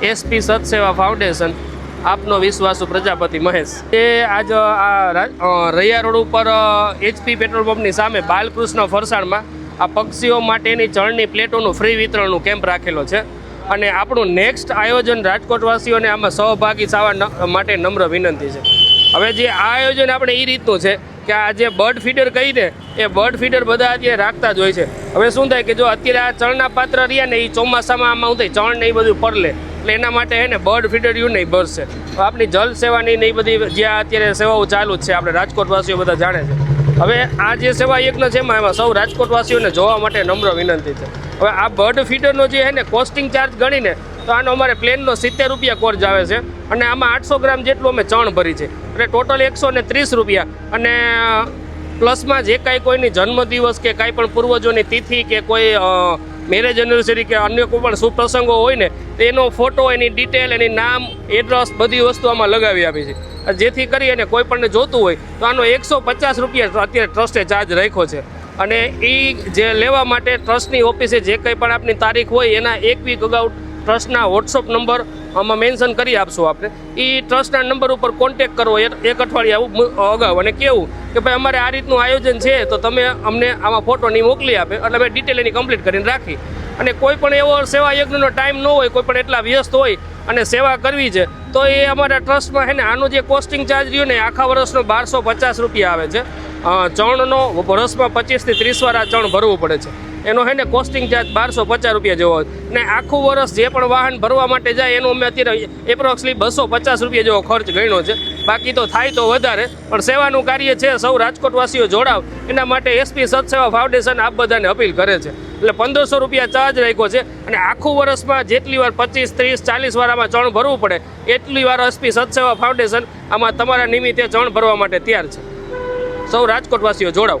SP સતસેવા foundation, આપનો વિશ્વાસુ પ્રજાપતિ મહેશ। એ આજ રૈયા રોડ ઉપર HP પેટ્રોલ પંપની સામે બાલકૃષ્ણ ફરસાણમાં આ પક્ષીઓ માટેની ચણની પ્લેટોનું ફ્રી વિતરણનું કેમ્પ રાખેલો છે અને આપણું નેક્સ્ટ આયોજન રાજકોટવાસીઓને આમાં સહભાગી થવા માટે નમ્ર વિનંતી છે। હવે જે આ આયોજન આપણે એ રીતનું છે કે આ જે બર્ડ ફીડર કહીને એ બર્ડ ફીડર બધા અત્યારે રાખતા જ હોય છે। હવે શું થાય કે જો અત્યારે આ ચણના પાત્ર રહ્યા ને એ ચોમાસામાં આમાં શું થાય, ચણ ને એ બધું પરલે, એટલે એના માટે હે ને બર્ડ ફીડર યુ નહીં ભરશે। આપણી જલ સેવાની ને એ બધી જ્યાં અત્યારે સેવાઓ ચાલુ જ છે, આપણે રાજકોટવાસીઓ બધા જાણે છે। હવે આ જે સેવા યજ્ઞ છે એમાં સૌ રાજકોટવાસીઓને જોવા માટે નમ્ર વિનંતી છે। હવે આ બર્ડ ફીડરનો જે છે ને કોસ્ટિંગ ચાર્જ ગણીને તો આનો અમારે પ્લેનનો 70 રૂપિયા કોર્જ આવે છે અને આમાં 800 ગ્રામ જેટલું અમે ચણ ભરી છે એટલે ટોટલ 130 રૂપિયા। અને પ્લસમાં જે કાંઈ કોઈની જન્મદિવસ કે કાંઈ પણ પૂર્વજોની તિથિ કે કોઈ મેરેજ એનિવર્સરી કે અન્ય કોઈ પણ શુભ પ્રસંગો હોય ને તો એનો ફોટો, એની ડિટેલ, એની નામ, એડ્રેસ બધી વસ્તુ આમાં લગાવી આપી છે, જેથી કરી અને કોઈ પણને જોતું હોય તો આનો 150 રૂપિયા અત્યારે ટ્રસ્ટે ચાર્જ રાખ્યો છે। અને એ જે લેવા માટે ટ્રસ્ટની ઓફિસે જે કંઈ પણ આપની તારીખ હોય એના 1 વીક અગાઉ ટ્રસ્ટના વોટ્સઅપ નંબર આમાં મેન્શન કરી આપશો આપણે, એ ટ્રસ્ટના નંબર ઉપર કોન્ટેક્ટ કરવો 1 અઠવાડિયા અગાઉ અને કહેવું કે ભાઈ અમારે આ રીતનું આયોજન છે તો તમે અમને આમાં ફોટો નહીં મોકલી આપે, એટલે અમે ડિટેલ એની કમ્પ્લીટ કરીને રાખી। અને કોઈ પણ એવો સેવા યજ્ઞનો ટાઈમ ન હોય, કોઈ પણ એટલા વ્યસ્ત હોય અને સેવા કરવી છે તો એ અમારા ટ્રસ્ટમાં છે ને આનું જે કોસ્ટિંગ ચાર્જ રહ્યો ને આખા વર્ષનો 1250 રૂપિયા આવે છે। ચણનો વર્ષમાં 25 થી 30 વાર આ ચણ ભરવું પડે છે, એનો છે ને કોસ્ટિંગ ચાર્જ 1250 રૂપિયા જેવો હોય ને આખું વર્ષ જે પણ વાહન ભરવા માટે જાય એનો અમે અત્યારે એપ્રોક્સલી 250 રૂપિયા જેવો ખર્ચ ગણ્યો છે। બાકી તો થાય તો વધારે, પણ સેવાનું કાર્ય છે, સૌ રાજકોટવાસીઓ જોડાવ એના માટે એસપી સતસેવા ફાઉન્ડેશન આપ બધાને અપીલ કરે છે। એટલે 1500 રૂપિયા ચાર્જ રાખ્યો છે અને આખું વર્ષમાં જેટલી વાર 25, 30, 40 વાર આમાં ચણ ભરવું પડે એટલી વાર એસપી સતસેવા ફાઉન્ડેશન આમાં તમારા નિમિત્તે ચણ ભરવા માટે તૈયાર છે। સૌ રાજકોટવાસીઓ જોડાવ।